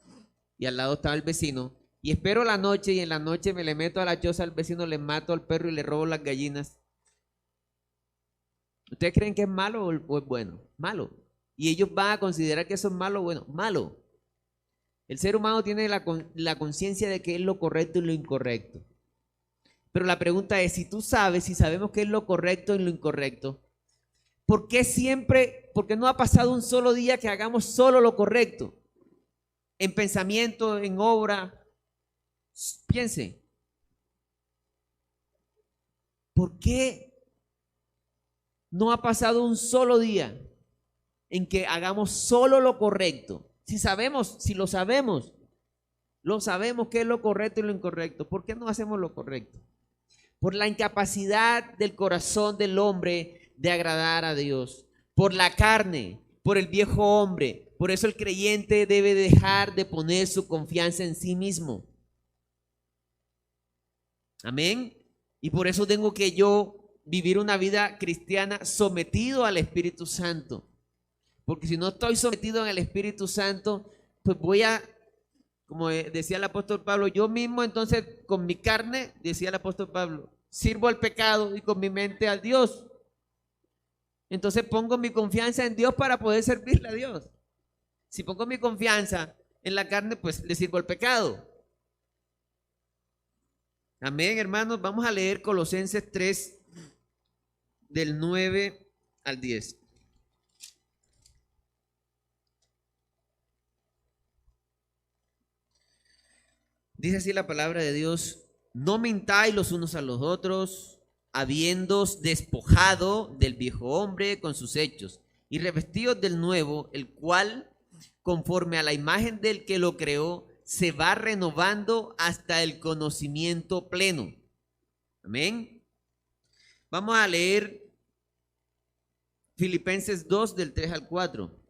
y al lado estaba el vecino, y espero la noche, y en la noche me le meto a la choza al vecino, le mato al perro y le robo las gallinas. ¿Ustedes creen que es malo o es bueno? Malo. Y ellos van a considerar que eso es malo o bueno. Malo. El ser humano tiene la conciencia de qué es lo correcto y lo incorrecto. Pero la pregunta es, si tú sabes, si sabemos qué es lo correcto y lo incorrecto, ¿por qué no ha pasado un solo día que hagamos solo lo correcto? En pensamiento, en obra. Piense. ¿Por qué no ha pasado un solo día en que hagamos solo lo correcto? Si lo sabemos qué es lo correcto y lo incorrecto. ¿Por qué no hacemos lo correcto? Por la incapacidad del corazón del hombre de agradar a Dios, por la carne, por el viejo hombre. Por eso el creyente debe dejar de poner su confianza en sí mismo. Amén. Y por eso tengo que yo vivir una vida cristiana sometido al Espíritu Santo. Porque si no estoy sometido al Espíritu Santo, pues como decía el apóstol Pablo, yo mismo entonces con mi carne, decía el apóstol Pablo, sirvo al pecado y con mi mente al Dios. Entonces pongo mi confianza en Dios para poder servirle a Dios. Si pongo mi confianza en la carne, pues le sirvo al pecado. Amén, hermanos. Vamos a leer Colosenses 3, del 9 al 10. Dice así la palabra de Dios: no mintáis los unos a los otros, habiéndoos despojado del viejo hombre con sus hechos, y revestidos del nuevo, el cual, conforme a la imagen del que lo creó, se va renovando hasta el conocimiento pleno. Amén. Vamos a leer Filipenses 2, del 3 al 4.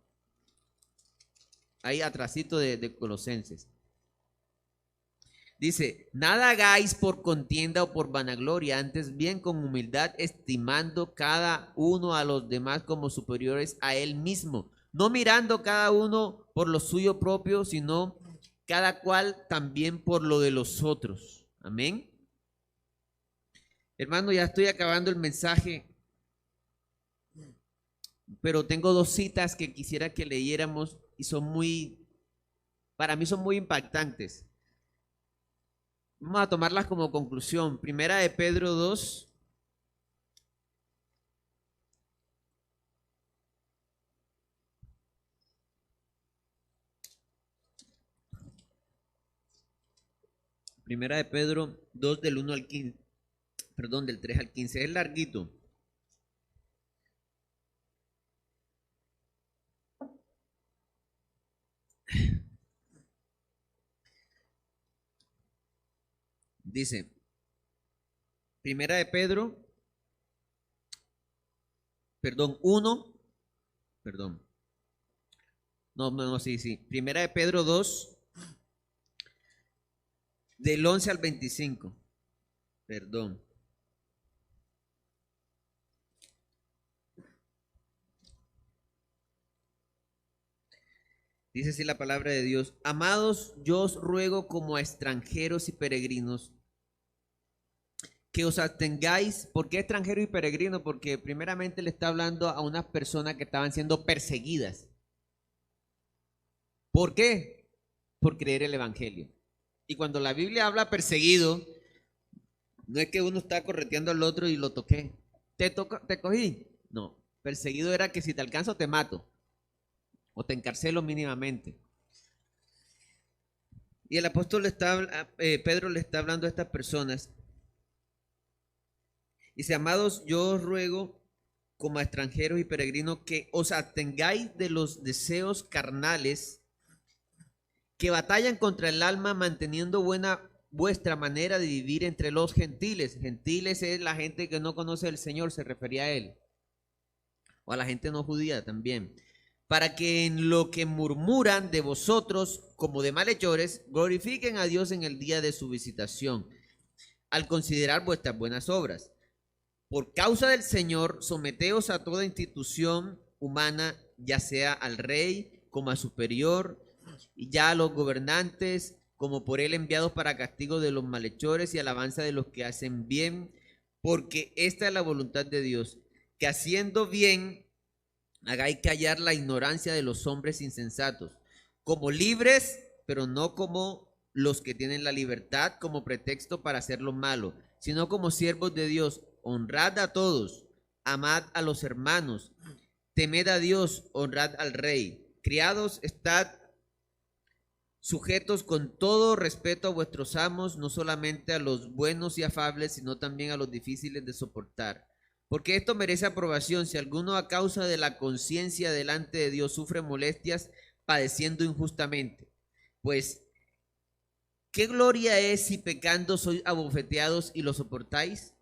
Ahí atrásito de Colosenses. Dice, nada hagáis por contienda o por vanagloria, antes bien con humildad, estimando cada uno a los demás como superiores a él mismo, no mirando cada uno por lo suyo propio, sino cada cual también por lo de los otros. Amén. Hermano, ya estoy acabando el mensaje, pero tengo dos citas que quisiera que leyéramos y para mí son muy impactantes. Vamos a tomarlas como conclusión. Primera de Pedro 2. Primera de Pedro 2 del 1 al 15, perdón, del 3 al 15, es larguito. Dice, Primera de Pedro, perdón, 1, perdón. No, sí. Primera de Pedro 2, del 11 al 25. Perdón. Dice así la palabra de Dios. Amados, yo os ruego como a extranjeros y peregrinos que os abstengáis. ¿Por qué extranjero y peregrino? Porque primeramente le está hablando a unas personas que estaban siendo perseguidas. ¿Por qué? Por creer el evangelio. Y cuando la Biblia habla perseguido, no es que uno está correteando al otro y lo toqué. ¿Te cogí? No. Perseguido era que si te alcanzo te mato. O te encarcelo mínimamente. Y el apóstol Pedro le está hablando a estas personas. Dice, amados, yo os ruego como a extranjeros y peregrinos que os abstengáis de los deseos carnales que batallan contra el alma, manteniendo buena vuestra manera de vivir entre los gentiles. Gentiles es la gente que no conoce al Señor, se refería a él. O a la gente no judía también. Para que en lo que murmuran de vosotros como de malhechores, glorifiquen a Dios en el día de su visitación, al considerar vuestras buenas obras. Por causa del Señor, someteos a toda institución humana, ya sea al rey como a superior, y ya a los gobernantes, como por él enviados para castigo de los malhechores y alabanza de los que hacen bien, porque esta es la voluntad de Dios, que haciendo bien hagáis callar la ignorancia de los hombres insensatos, como libres, pero no como los que tienen la libertad como pretexto para hacer lo malo, sino como siervos de Dios. Honrad a todos, amad a los hermanos, temed a Dios, honrad al rey. Criados, estad sujetos con todo respeto a vuestros amos, no solamente a los buenos y afables, sino también a los difíciles de soportar. Porque esto merece aprobación si alguno a causa de la conciencia delante de Dios sufre molestias padeciendo injustamente. Pues, ¿qué gloria es si pecando sois abofeteados y lo soportáis?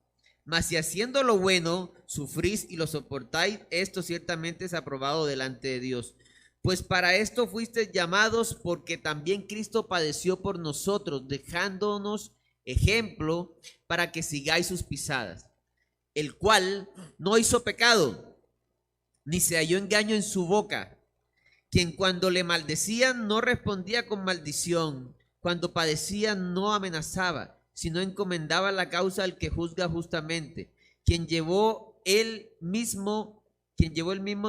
Mas si haciendo lo bueno sufrís y lo soportáis, esto ciertamente es aprobado delante de Dios. Pues para esto fuisteis llamados, porque también Cristo padeció por nosotros, dejándonos ejemplo para que sigáis sus pisadas, el cual no hizo pecado, ni se halló engaño en su boca, quien cuando le maldecían no respondía con maldición, cuando padecía no amenazaba, sino encomendaba la causa al que juzga justamente, quien llevó él mismo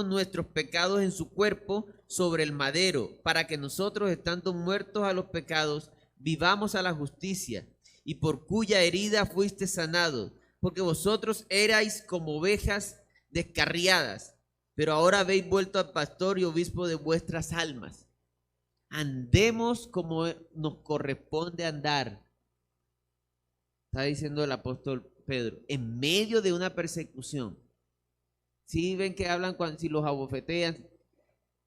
nuestros pecados en su cuerpo sobre el madero, para que nosotros, estando muertos a los pecados, vivamos a la justicia, y por cuya herida fuiste sanados, porque vosotros erais como ovejas descarriadas, pero ahora habéis vuelto al pastor y obispo de vuestras almas. Andemos como nos corresponde andar, está diciendo el apóstol Pedro, en medio de una persecución. Si ven que hablan si los abofetean,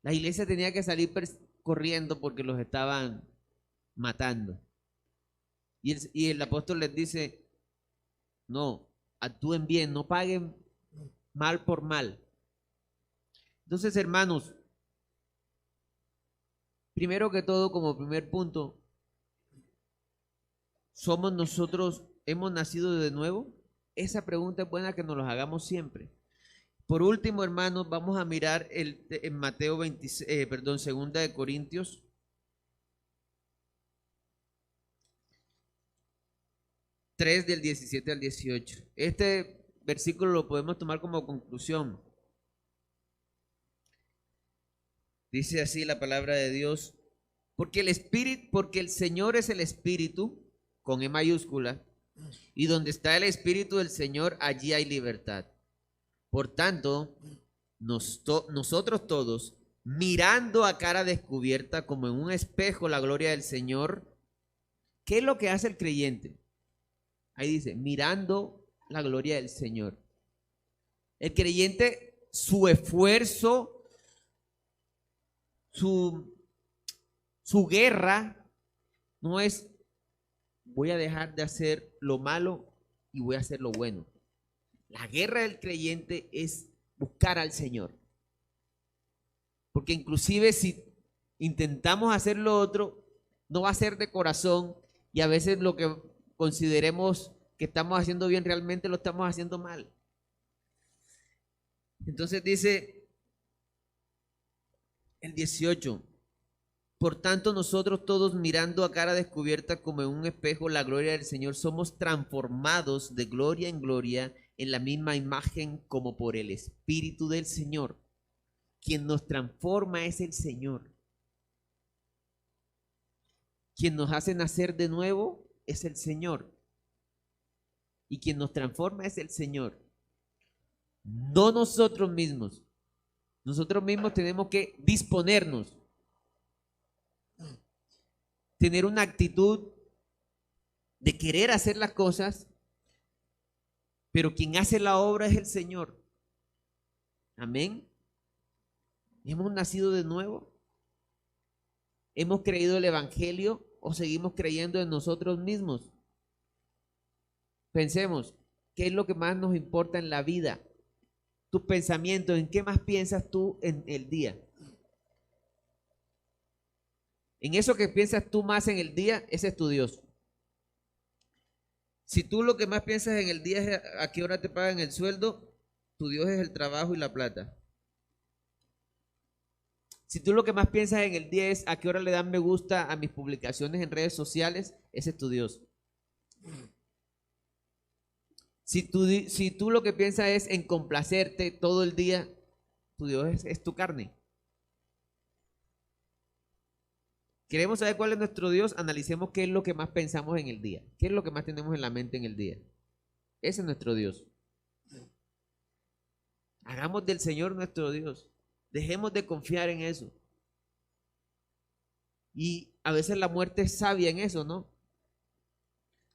la iglesia tenía que salir corriendo porque los estaban matando. Y el apóstol les dice, no, actúen bien, no paguen mal por mal. Entonces, hermanos, primero que todo, como primer punto, ¿somos nosotros, hemos nacido de nuevo? Esa pregunta es buena que nos la hagamos siempre. Por último, hermanos, vamos a mirar en Mateo 26, segunda de Corintios. Del 17 al 18. Este versículo lo podemos tomar como conclusión. Dice así la palabra de Dios, porque el Señor es el Espíritu, con E mayúscula, y donde está el Espíritu del Señor, allí hay libertad. Por tanto, nosotros todos, mirando a cara descubierta como en un espejo la gloria del Señor, ¿Qué es lo que hace el creyente? Ahí dice, mirando la gloria del Señor. El creyente, su esfuerzo, su guerra, no es voy a dejar de hacer lo malo y voy a hacer lo bueno. La guerra del creyente es buscar al Señor. Porque inclusive si intentamos hacer lo otro, no va a ser de corazón y a veces lo que consideremos que estamos haciendo bien realmente lo estamos haciendo mal. Entonces dice el 18, por tanto nosotros todos mirando a cara descubierta como en un espejo la gloria del Señor, somos transformados de gloria en gloria en la misma imagen como por el Espíritu del Señor. Quien nos transforma es el Señor. Quien nos hace nacer de nuevo es el Señor. Y quien nos transforma es el Señor. No nosotros mismos. Nosotros mismos tenemos que disponernos. Tener una actitud de querer hacer las cosas, pero quien hace la obra es el Señor. Amén. ¿Hemos nacido de nuevo? ¿Hemos creído el Evangelio o seguimos creyendo en nosotros mismos? Pensemos, ¿qué es lo que más nos importa en la vida? Tus pensamientos, ¿en qué más piensas tú en el día? En eso que piensas tú más en el día, ese es tu Dios. Si tú lo que más piensas en el día es a qué hora te pagan el sueldo, tu Dios es el trabajo y la plata. Si tú lo que más piensas en el día es a qué hora le dan me gusta a mis publicaciones en redes sociales, ese es tu Dios. Si tú lo que piensas es en complacerte todo el día, tu Dios es tu carne. ¿Queremos saber cuál es nuestro Dios? Analicemos qué es lo que más pensamos en el día. ¿Qué es lo que más tenemos en la mente en el día? Ese es nuestro Dios. Hagamos del Señor nuestro Dios. Dejemos de confiar en eso. Y a veces la muerte es sabia en eso, ¿no?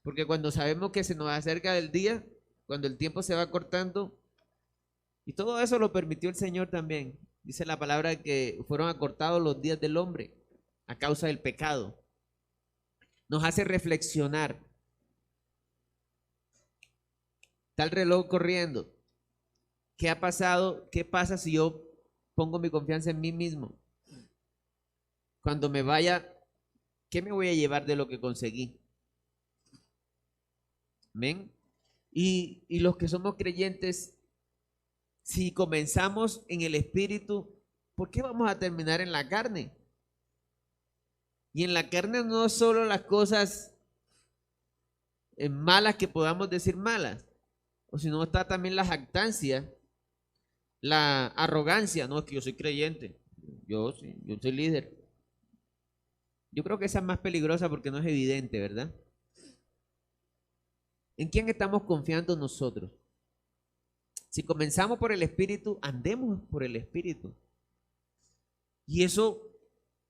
Porque cuando sabemos que se nos acerca el día, cuando el tiempo se va cortando, y todo eso lo permitió el Señor también. Dice la palabra que fueron acortados los días del hombre a causa del pecado. Nos hace reflexionar. Está el reloj corriendo. ¿Qué ha pasado? ¿Qué pasa si yo pongo mi confianza en mí mismo? Cuando me vaya, ¿qué me voy a llevar de lo que conseguí? ¿Amén? Y los que somos creyentes, si comenzamos en el Espíritu, ¿por qué vamos a terminar en la carne? Y en la carne no solo las cosas malas que podamos decir malas, o si no está también la jactancia, la arrogancia. No, es que yo soy creyente, yo soy líder. Yo creo que esa es más peligrosa porque no es evidente, ¿verdad? ¿En quién estamos confiando nosotros? Si comenzamos por el Espíritu, andemos por el Espíritu. Y eso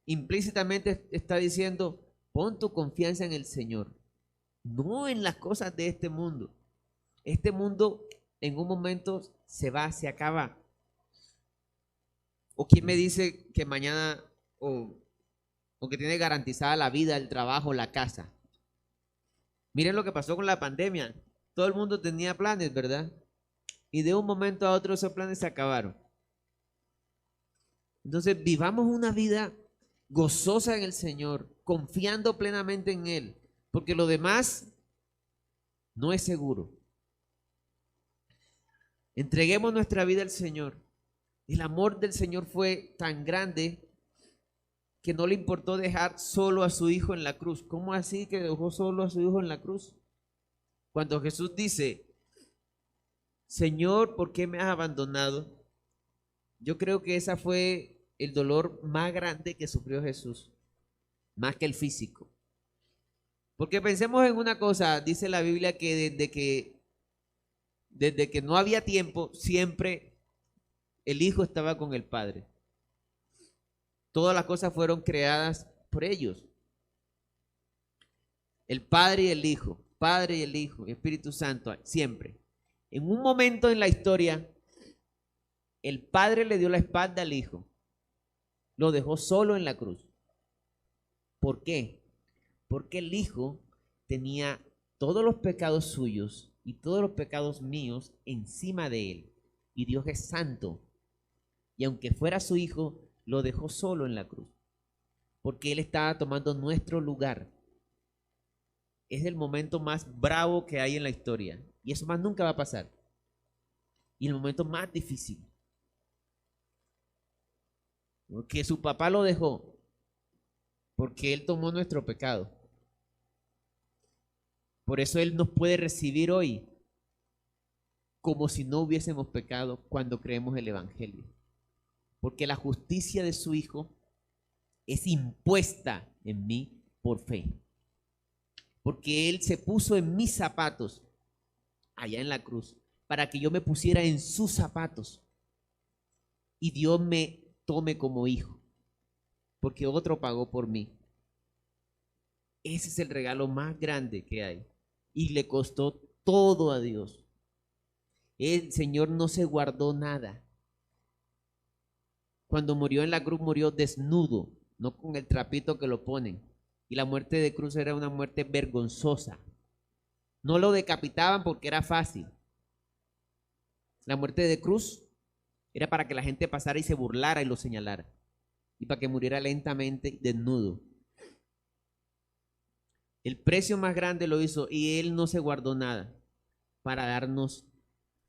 implícitamente está diciendo, pon tu confianza en el Señor, no en las cosas de este mundo. Este mundo en un momento se va, se acaba. ¿O quién me dice que mañana o que tiene garantizada la vida, el trabajo, la casa? Miren lo que pasó con la pandemia. Todo el mundo tenía planes, ¿verdad? Y de un momento a otro esos planes se acabaron. Entonces vivamos una vida gozosa en el Señor, confiando plenamente en Él, porque lo demás no es seguro. Entreguemos nuestra vida al Señor. El amor del Señor fue tan grande que no le importó dejar solo a su hijo en la cruz. ¿Cómo así que dejó solo a su hijo en la cruz? Cuando Jesús dice, Señor, ¿por qué me has abandonado? Yo creo que ese fue el dolor más grande que sufrió Jesús, más que el físico. Porque pensemos en una cosa, dice la Biblia que desde que no había tiempo, siempre el Hijo estaba con el Padre. Todas las cosas fueron creadas por ellos. El Padre y el Hijo, Padre y el Hijo, y Espíritu Santo, siempre. En un momento en la historia, el Padre le dio la espalda al Hijo, lo dejó solo en la cruz. ¿Por qué? Porque el Hijo tenía todos los pecados suyos y todos los pecados míos encima de él. Y Dios es santo. Y aunque fuera su Hijo, lo dejó solo en la cruz. Porque Él estaba tomando nuestro lugar. Es el momento más bravo que hay en la historia. Y eso más nunca va a pasar. Y el momento más difícil. Porque su papá lo dejó. Porque Él tomó nuestro pecado. Por eso Él nos puede recibir hoy como si no hubiésemos pecado cuando creemos el Evangelio. Porque la justicia de su Hijo es impuesta en mí por fe. Porque Él se puso en mis zapatos allá en la cruz para que yo me pusiera en sus zapatos y Dios me tome como hijo. Porque otro pagó por mí. Ese es el regalo más grande que hay. Y le costó todo a Dios. El Señor no se guardó nada. Cuando murió en la cruz, murió desnudo, no con el trapito que lo ponen. Y la muerte de cruz era una muerte vergonzosa. No lo decapitaban porque era fácil. La muerte de cruz era para que la gente pasara y se burlara y lo señalara. Y para que muriera lentamente, desnudo. El precio más grande lo hizo y Él no se guardó nada para darnos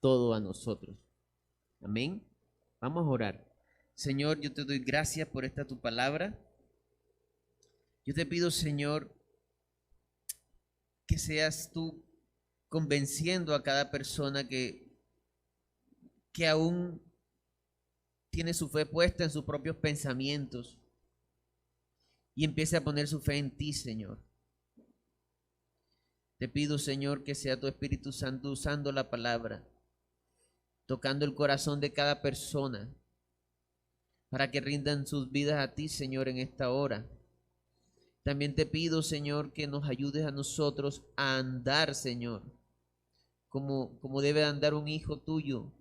todo a nosotros. Amén. Vamos a orar. Señor, yo te doy gracias por esta tu palabra. Yo te pido, Señor, que seas tú convenciendo a cada persona que aún tiene su fe puesta en sus propios pensamientos y empiece a poner su fe en ti, Señor. Te pido, Señor, que sea tu Espíritu Santo usando la palabra, tocando el corazón de cada persona, para que rindan sus vidas a ti, Señor, en esta hora. También te pido, Señor, que nos ayudes a nosotros a andar, Señor, como debe andar un hijo tuyo,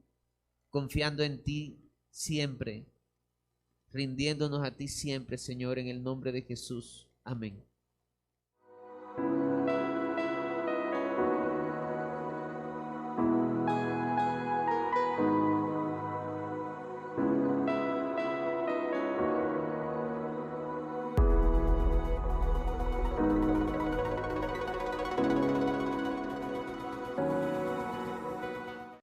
confiando en ti siempre, rindiéndonos a ti siempre, Señor, en el nombre de Jesús. Amén.